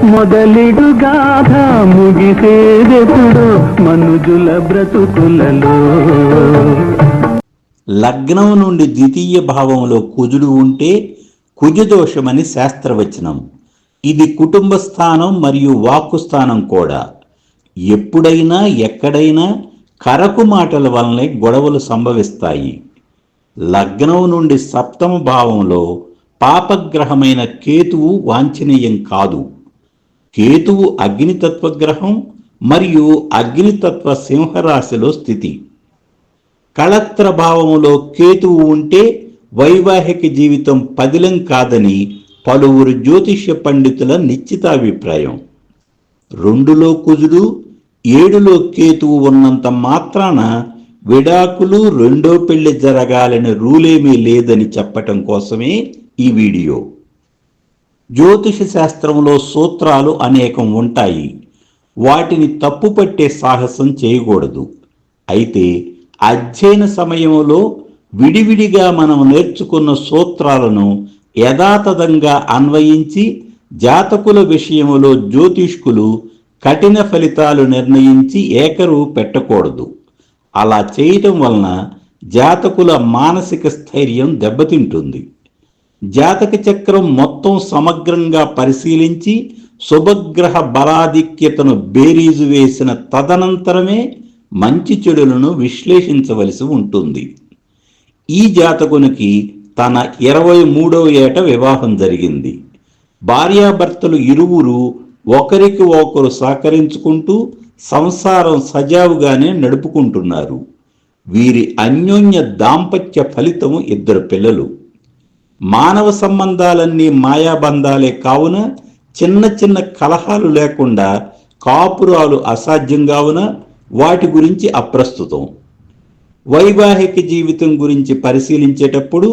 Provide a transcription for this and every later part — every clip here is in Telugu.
మొదలిడు గాథ ముగిసేదెప్పుడు మనుజుల బ్రతుకులలో. లగ్నం నుండి ద్వితీయ భావంలో కుజుడు ఉంటే కుజదోషమని శాస్త్రవచనం. ఇది కుటుంబ స్థానం మరియు వాక్కు స్థానం కూడా. ఎప్పుడైనా ఎక్కడైనా కరకు మాటల వలనే గొడవలు సంభవిస్తాయి. లగ్నం నుండి సప్తమ భావంలో పాపగ్రహమైన కేతువు వాంఛనీయం కాదు. కేతువు అగ్నితత్వగ్రహం మరియు అగ్నితత్వ సింహరాశిలో స్థితి. కళత్ర భావములో కేతువు ఉంటే వైవాహిక జీవితం పదిలం కాదని పలువురు జ్యోతిష్య పండితుల నిశ్చితాభిప్రాయం. 2లో కుజుడు 7లో కేతువు ఉన్నంత మాత్రాన విడాకులు రెండో పెళ్లి జరగాలని రూలేమీ లేదని చెప్పటం కోసమే ఈ వీడియో. జ్యోతిష శాస్త్రంలో సూత్రాలు అనేకం ఉంటాయి. వాటిని తప్పుపట్టే సాహసం చేయకూడదు. అయితే అధ్యయన సమయంలో విడివిడిగా మనం నేర్చుకున్న సూత్రాలను యథాతథంగా అన్వయించి జాతకుల విషయంలో జ్యోతిష్కులు కఠిన ఫలితాలు నిర్ణయించి ఏకరువు పెట్టకూడదు. అలా చేయటం వలన జాతకుల మానసిక స్థైర్యం దెబ్బతింటుంది. జాతక చక్రం మొత్తం సమగ్రంగా పరిశీలించి శుభగ్రహ బలాధిక్యతను బేరీజు వేసిన తదనంతరమే మంచి చెడులను విశ్లేషించవలసి ఉంటుంది. ఈ జాతకునికి తన 23వ ఏట వివాహం జరిగింది. భార్యాభర్తలు ఇరువురు ఒకరికి ఒకరు సహకరించుకుంటూ సంసారం సజావుగానే నడుపుకుంటున్నారు. వీరి అన్యోన్య దాంపత్య ఫలితం 2 పిల్లలు. మానవ సంబంధాలన్నీ మాయాబంధాలే కావున చిన్న చిన్న కలహాలు లేకుండా కాపురాలు అసాధ్యం కావున వాటి గురించి అప్రస్తుతం. వైవాహిక జీవితం గురించి పరిశీలించేటప్పుడు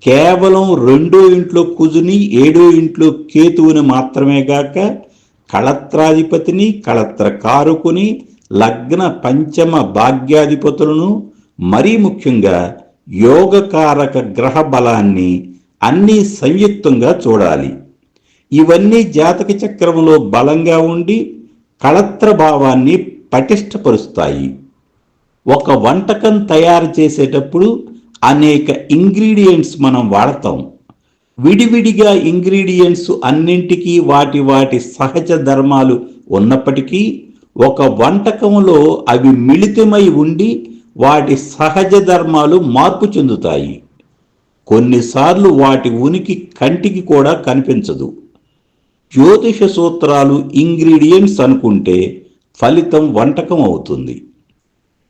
కేవలం 2వ ఇంట్లో కుజుని 7వ ఇంట్లో కేతువుని మాత్రమే గాక కళత్రాధిపతిని కళత్ర కారుకుని లగ్న పంచమ భాగ్యాధిపతులను మరీ ముఖ్యంగా యోగకారక గ్రహ బలాన్ని అన్నీ సంయుక్తంగా చూడాలి. ఇవన్నీ జాతక చక్రంలో బలంగా ఉండి కళత్ర భావాన్ని పటిష్టపరుస్తాయి. ఒక వంటకం తయారు చేసేటప్పుడు అనేక ఇంగ్రీడియంట్స్ మనం వాడతాం. విడివిడిగా ఇంగ్రీడియంట్స్ అన్నింటికీ వాటి వాటి సహజ ధర్మాలు ఉన్నప్పటికీ ఒక వంటకంలో అవి మిళితమై ఉండి వాటి సహజ ధర్మాలు మార్పు చెందుతాయి. కొన్నిసార్లు వాటి ఉనికి కంటికి కూడా కనిపించదు. జ్యోతిష సూత్రాలు ఇంగ్రీడియంట్స్ అనుకుంటే ఫలితం వంటకం అవుతుంది.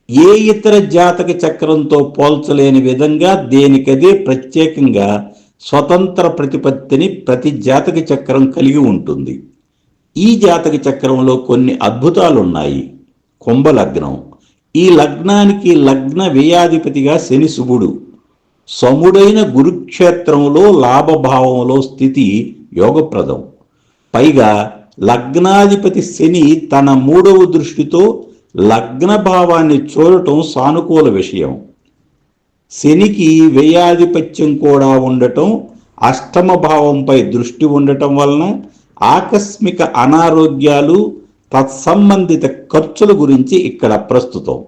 ఏ ఇతర జాతక చక్రంతో పోల్చలేని విధంగా దేనికదే ప్రత్యేకంగా స్వతంత్ర ప్రతిపత్తిని ప్రతి జాతక చక్రం కలిగి ఉంటుంది. ఈ జాతక చక్రంలో కొన్ని అద్భుతాలున్నాయి. కుంభలగ్నం. ఈ లగ్నానికి లగ్న వ్యయాధిపతిగా శని శుభుడు. సముడైన గురుక్షేత్రంలో లాభభావంలో స్థితి యోగప్రదం. పైగా లగ్నాధిపతి శని తన 3వ దృష్టితో లగ్న భావాన్ని చూడటం సానుకూల విషయం. శనికి వ్యయాధిపత్యం కూడా ఉండటం, అష్టమ భావంపై దృష్టి ఉండటం వలన ఆకస్మిక అనారోగ్యాలు తత్సంబంధిత ఖర్చుల గురించి ఇక్కడ ప్రస్తుతం.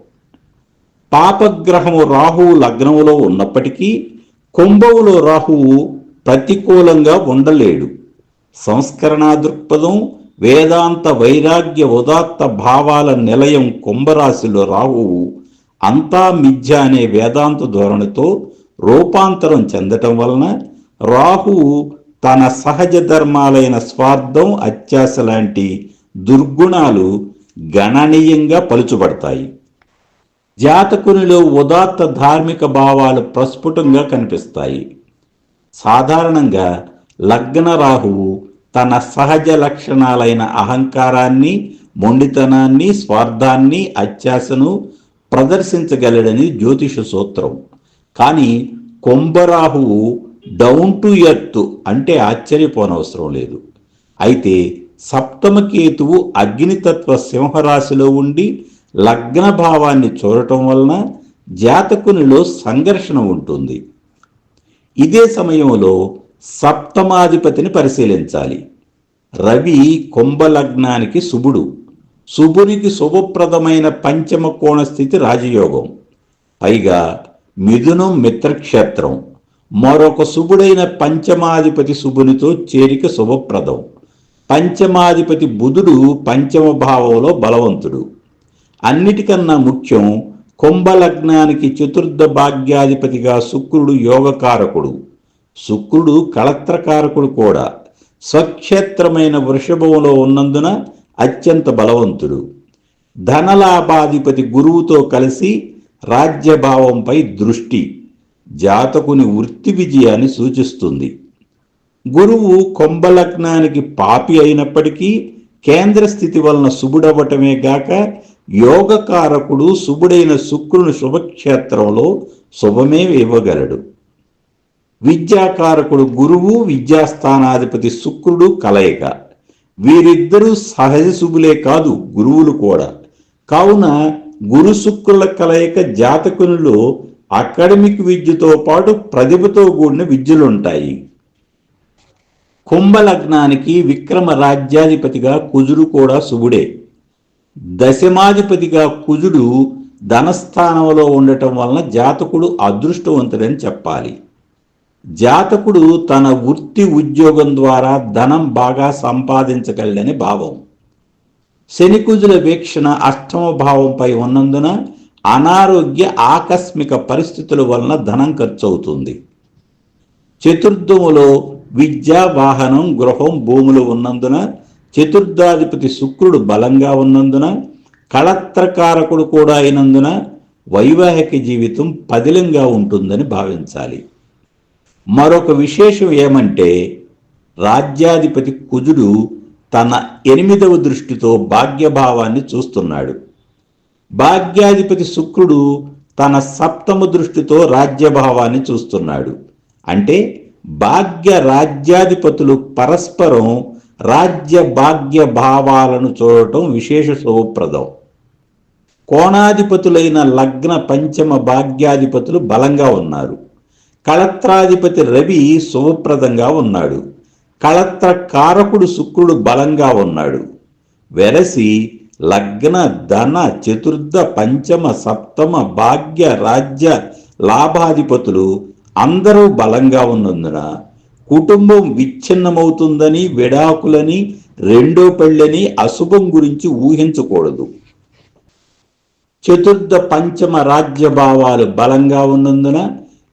పాపగ్రహము రాహువు లగ్నములో ఉన్నప్పటికీ కుంభములో రాహువు ప్రతికూలంగా ఉండలేడు. సంస్కరణా దృక్పథం, వేదాంత వైరాగ్య ఉదాత్త భావాల నిలయం కుంభరాశిలో రాహువు అంతా మిథ్య అనే వేదాంత ధోరణితో రూపాంతరం చెందటం వలన రాహువు తన సహజ ధర్మాలైన స్వార్థం, అత్యాశ లాంటి దుర్గుణాలు గణనీయంగా పలుచబడతాయి. జాతకునిలో ఉదాత్త ధార్మిక భావాలు ప్రస్ఫుటంగా కనిపిస్తాయి. సాధారణంగా లగ్న రాహువు తన సహజ లక్షణాలైన అహంకారాన్ని, మొండితనాన్ని, స్వార్థాన్ని, అత్యాశను ప్రదర్శించగలడని జ్యోతిష సూత్రం. కానీ కుంభరాహువు డౌన్ టు ఎర్త్ అంటే ఆశ్చర్యపోనవసరం లేదు. అయితే సప్తమ కేతువు అగ్నితత్వ సింహరాశిలో ఉండి లగ్న భావాన్ని చూడటం వలన జాతకునిలో సంఘర్షణ ఉంటుంది. ఇదే సమయంలో సప్తమాధిపతిని పరిశీలించాలి. రవి కుంభలగ్నానికి శుభుడు. శుభునికి శుభప్రదమైన పంచమ కోణ స్థితి రాజయోగం. పైగా మిథునం మిత్రక్షేత్రం. మరొక శుభుడైన పంచమాధిపతి శుభునితో చేరిక శుభప్రదం. పంచమాధిపతి బుధుడు పంచమ భావంలో బలవంతుడు. అన్నిటికన్నా ముఖ్యం, కుంభలగ్నానికి చతుర్థ భాగ్యాధిపతిగా శుక్రుడు యోగకారకుడు. శుక్రుడు కళత్రకారకుడు కూడా. స్వక్షేత్రమైన వృషభంలో ఉన్నందున అత్యంత బలవంతుడు. ధనలాభాధిపతి గురువుతో కలిసి రాజ్యభావంపై దృష్టి జాతకుని వృత్తి విజయాన్ని సూచిస్తుంది. గురువు కుంభలగ్నానికి పాపి అయినప్పటికీ కేంద్ర స్థితి వలన శుభుడవటమే గాక యోగకారకుడు శుభుడైన శుక్రుని శుభక్షేత్రంలో శుభమే ఇవ్వగలడు. విద్యాకారకుడు గురువు, విద్యాస్థానాధిపతి శుక్రుడు కలయిక. వీరిద్దరూ సహజ శుభులే కాదు, గురువులు కూడా. కావున గురు శుక్రుల కలయిక జాతకునిలో అకాడమిక్ విద్యతో పాటు ప్రతిభతో కూడిన విద్యలుంటాయి. కుంభలగ్నానికి విక్రమ రాజ్యాధిపతిగా కుజుడు కూడా శుభుడే. దశమాధిపతిగా కుజుడు ధనస్థానంలో ఉండటం వలన జాతకుడు అదృష్టవంతుడని చెప్పాలి. జాతకుడు తన వృత్తి ఉద్యోగం ద్వారా ధనం బాగా సంపాదించగలడని భావం. శనికుజుల వీక్షణ అష్టమ భావంపై ఉన్నందున అనారోగ్య ఆకస్మిక పరిస్థితుల వలన ధనం ఖర్చవుతుంది. చతుర్థములో విద్య, వాహనం, గృహం, భూములు ఉన్నందున చతుర్థాధిపతి శుక్రుడు బలంగా ఉన్నందున కళత్రకారకుడు కూడా అయినందున వైవాహిక జీవితం పదిలంగా ఉంటుందని భావించాలి. మరొక విశేషం ఏమంటే, రాజ్యాధిపతి కుజుడు తన 8వ దృష్టితో భాగ్యభావాన్ని చూస్తున్నాడు. భాగ్యాధిపతి శుక్రుడు తన 7వ దృష్టితో రాజ్యభావాన్ని చూస్తున్నాడు. అంటే భాగ్య రాజ్యాధిపతులు పరస్పరం రాజ్య భాగ్య భావాలను చూడటం విశేష శుభప్రదం. కోణాధిపతులైన లగ్న పంచమ భాగ్యాధిపతులు బలంగా ఉన్నారు. కళత్రాధిపతి రవి శుభప్రదంగా ఉన్నాడు. కళత్ర కారకుడు శుక్రుడు బలంగా ఉన్నాడు. వెరసి లగ్న, ధన, చతుర్థ, పంచమ, సప్తమ భాగ్య రాజ్య లాభాధిపతులు అందరూ బలంగా ఉన్నందున కుటుంబం విచ్ఛిన్నమవుతుందని, విడాకులని, రెండో పెళ్ళని, అశుభం గురించి ఊహించకూడదు. చతుర్థ పంచమ రాజ్య భావాలు బలంగా ఉన్నందున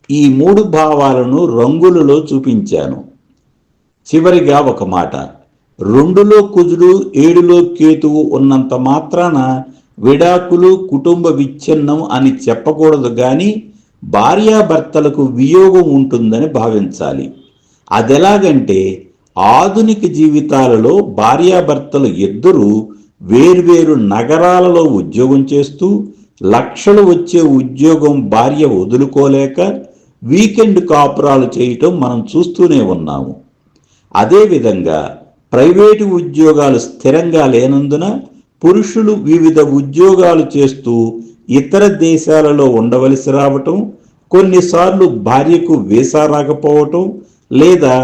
ఈ 3 భావాలను రంగులలో చూపించాను. చివరిగా ఒక మాట, 2లో కుజుడు, 7లో కేతువు ఉన్నంత మాత్రాన విడాకులు, కుటుంబ విచ్ఛిన్నం అని చెప్పకూడదు. గాని భార్యాభర్తలకు వియోగం ఉంటుందని భావించాలి. అదెలాగంటే, ఆధునిక జీవితాలలో భార్యాభర్తలు ఇద్దరూ వేర్వేరు నగరాలలో ఉద్యోగం చేస్తూ లక్షలు వచ్చే ఉద్యోగం భార్య వదులుకోలేక వీకెండ్ కాపురాలు చేయటం మనం చూస్తూనే ఉన్నాము. అదేవిధంగా ప్రైవేటు ఉద్యోగాలు స్థిరంగా లేనందున పురుషులు వివిధ ఉద్యోగాలు చేస్తూ ఇతర దేశాలలో ఉండవలసి రావటం, కొన్నిసార్లు భార్యకు వీసా రాకపోవటం, లేదా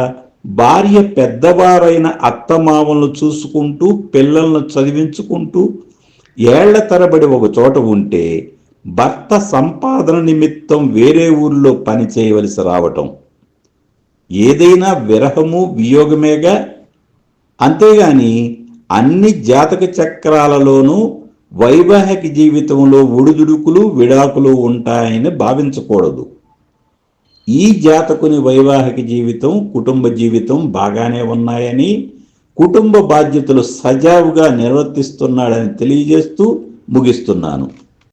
భార్య పెద్దవారైన అత్తమామలను చూసుకుంటూ పిల్లలను చదివించుకుంటూ ఏళ్ల తరబడి ఒక చోట ఉంటే భర్త సంపాదన నిమిత్తం వేరే ఊరిలో పని చేయవలసి రావటం ఏదైనా విరహము, వియోగమేగా. అంతేగాని అన్ని జాతక చక్రాలలోనూ వైవాహిక జీవితంలో ఒడిదుడుకులు, విడాకులు ఉంటాయని భావించకూడదు. ఈ జాతకుని వైవాహిక జీవితం, కుటుంబ జీవితం బాగానే ఉన్నాయని, కుటుంబ బాధ్యతలు సజావుగా నిర్వర్తిస్తున్నాడని తెలియజేస్తూ ముగిస్తున్నాను.